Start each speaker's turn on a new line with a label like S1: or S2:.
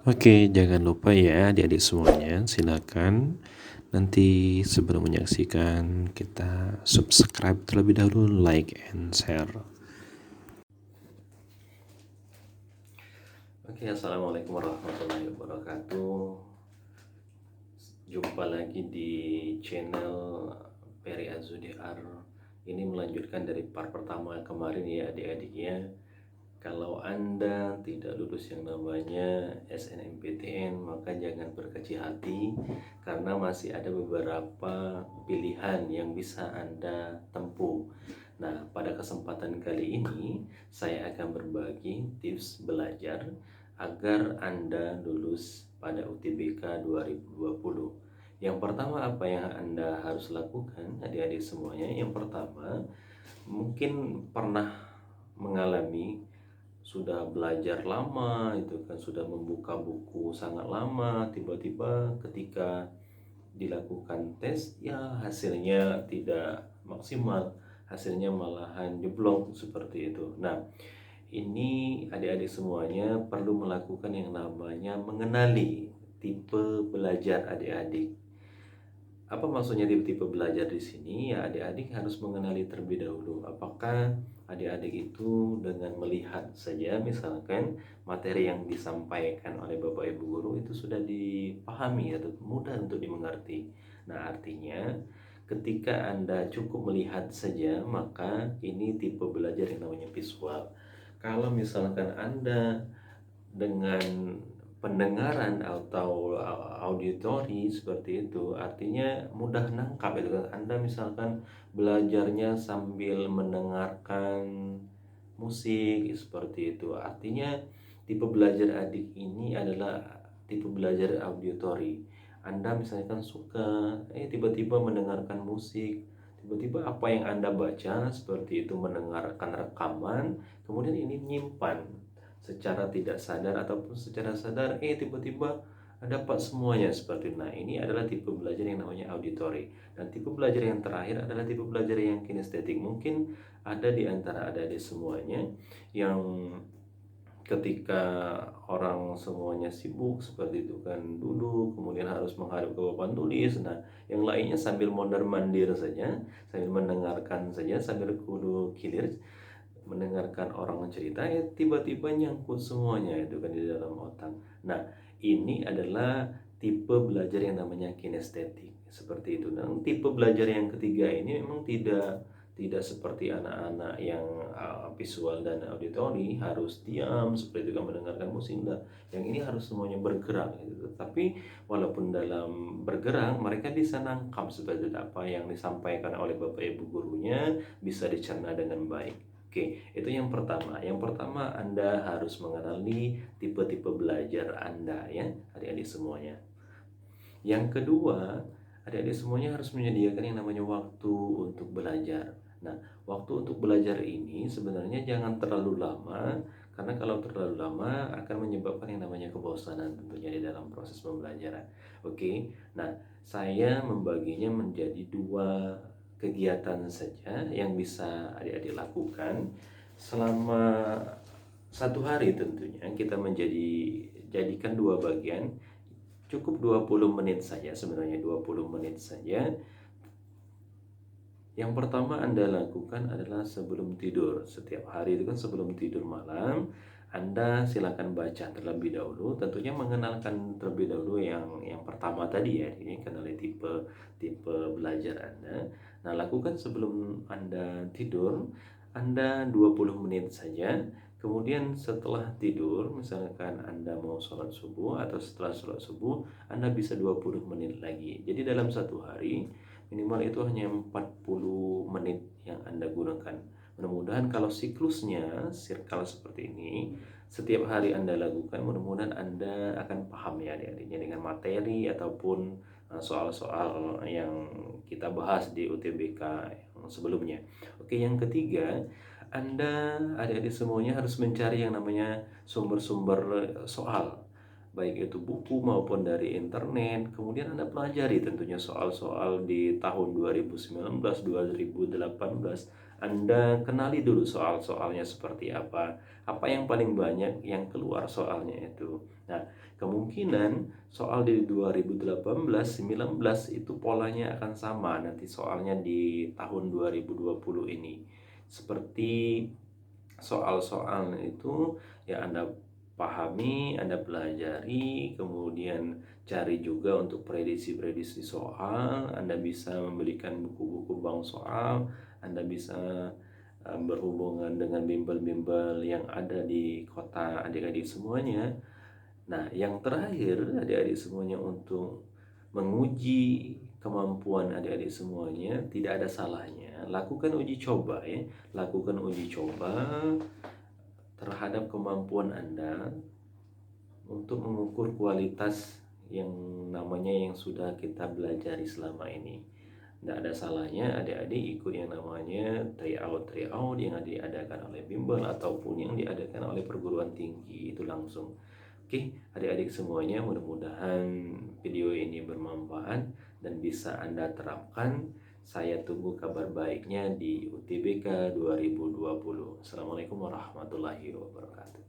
S1: Oke, jangan lupa ya adik-adik semuanya, silakan nanti sebelum menyaksikan kita subscribe terlebih dahulu, like and share. Oke, assalamualaikum warahmatullahi wabarakatuh. Jumpa lagi di channel Peri Azudiar. Ini melanjutkan dari part pertama kemarin ya adik-adiknya. Kalau Anda tidak lulus yang namanya SNMPTN, maka jangan berkecil hati karena masih ada beberapa pilihan yang bisa Anda tempuh. Nah, pada kesempatan kali ini saya akan berbagi tips belajar agar Anda lulus pada UTBK 2020. Yang pertama, apa yang Anda harus lakukan adik-adik semuanya? Yang pertama, mungkin pernah mengalami sudah belajar lama itu kan, sudah membuka buku sangat lama, tiba-tiba ketika dilakukan tes ya hasilnya tidak maksimal, hasilnya malahan jeblok seperti itu. Nah, ini adik-adik semuanya perlu melakukan yang namanya mengenali tipe belajar adik-adik. Apa maksudnya tipe-tipe belajar di sini? Ya, adik-adik harus mengenali terlebih dahulu. Apakah adik-adik itu dengan melihat saja, misalkan materi yang disampaikan oleh Bapak Ibu guru itu sudah dipahami atau mudah untuk dimengerti. Nah, artinya ketika Anda cukup melihat saja, maka ini tipe belajar yang namanya visual. Kalau misalkan Anda dengan pendengaran atau auditori seperti itu, artinya mudah nangkap itu kan. Anda misalkan belajarnya sambil mendengarkan musik seperti itu, artinya tipe belajar adik ini adalah tipe belajar auditori. Anda misalkan suka tiba-tiba mendengarkan musik, tiba-tiba apa yang Anda baca seperti itu, mendengarkan rekaman, kemudian ini nyimpan secara tidak sadar ataupun secara sadar, tiba-tiba dapat semuanya seperti itu. Nah, ini adalah tipe belajar yang namanya auditory. Dan tipe belajar yang terakhir adalah tipe belajar yang kinestetik. Mungkin ada di antara adik-adik semuanya yang ketika orang semuanya sibuk seperti itu kan, duduk kemudian harus menghadap ke papan tulis. Nah, yang lainnya sambil mondar-mandir saja, sambil mendengarkan saja, sambil kudu kilir mendengarkan orang cerita, ya tiba-tiba nyangkut semuanya itu kan di dalam otak. Nah, ini adalah tipe belajar yang namanya kinestetik seperti itu. Dan tipe belajar yang ketiga ini memang tidak seperti anak-anak yang visual dan auditori harus diam seperti itu kan mendengarkan musik. Nah, yang ini harus semuanya bergerak gitu. Tapi walaupun dalam bergerak mereka bisa nangkap seperti apa yang disampaikan oleh Bapak Ibu gurunya, bisa dicerna dengan baik. Oke, itu yang pertama. Yang pertama, Anda harus mengenali tipe-tipe belajar Anda ya, adik-adik semuanya. Yang kedua, adik-adik semuanya harus menyediakan yang namanya waktu untuk belajar. Nah, waktu untuk belajar ini sebenarnya jangan terlalu lama, karena kalau terlalu lama akan menyebabkan yang namanya kebosanan tentunya di dalam proses pembelajaran. Oke, nah saya membaginya menjadi dua kegiatan saja yang bisa adik-adik lakukan selama satu hari. Tentunya kita jadikan dua bagian, cukup 20 menit saja, sebenarnya 20 menit saja. Yang pertama Anda lakukan adalah sebelum tidur. Setiap hari itu kan sebelum tidur malam, Anda silakan baca terlebih dahulu. Tentunya mengenalkan terlebih dahulu yang pertama tadi ya, ini kenali tipe belajar Anda. Nah, lakukan sebelum Anda tidur, Anda 20 menit saja. Kemudian setelah tidur, misalkan Anda mau sholat subuh atau setelah sholat subuh, Anda bisa 20 menit lagi. Jadi dalam satu hari minimal itu hanya 40 menit yang Anda gunakan. Mudah-mudahan kalau siklusnya circle seperti ini, setiap hari Anda lakukan, mudah-mudahan Anda akan paham ya adik-adiknya dengan materi ataupun soal-soal yang kita bahas di UTBK yang sebelumnya. Oke, yang ketiga, Anda adik-adik semuanya harus mencari yang namanya sumber-sumber soal, baik itu buku maupun dari internet. Kemudian Anda pelajari tentunya soal-soal di tahun 2019, 2018 Anda kenali dulu soal-soalnya seperti apa yang paling banyak yang keluar soalnya itu. Nah, kemungkinan soal di 2018, 19 itu polanya akan sama nanti soalnya di tahun 2020 ini. Seperti soal-soal itu ya Anda pahami, Anda pelajari, kemudian cari juga untuk prediksi-prediksi soal, Anda bisa membelikan buku-buku bank soal, Anda bisa berhubungan dengan bimbel-bimbel yang ada di kota adik-adik semuanya. Nah, yang terakhir adik-adik semuanya untuk menguji kemampuan adik-adik semuanya, tidak ada salahnya lakukan uji coba ya, lakukan uji coba terhadap kemampuan Anda untuk mengukur kualitas yang namanya yang sudah kita pelajari selama ini. Tidak ada salahnya adik-adik ikut yang namanya tryout yang diadakan oleh bimbel ataupun yang diadakan oleh perguruan tinggi itu langsung. Oke, adik-adik semuanya, mudah-mudahan video ini bermanfaat dan bisa Anda terapkan. Saya tunggu kabar baiknya di UTBK 2020. Assalamualaikum warahmatullahi wabarakatuh.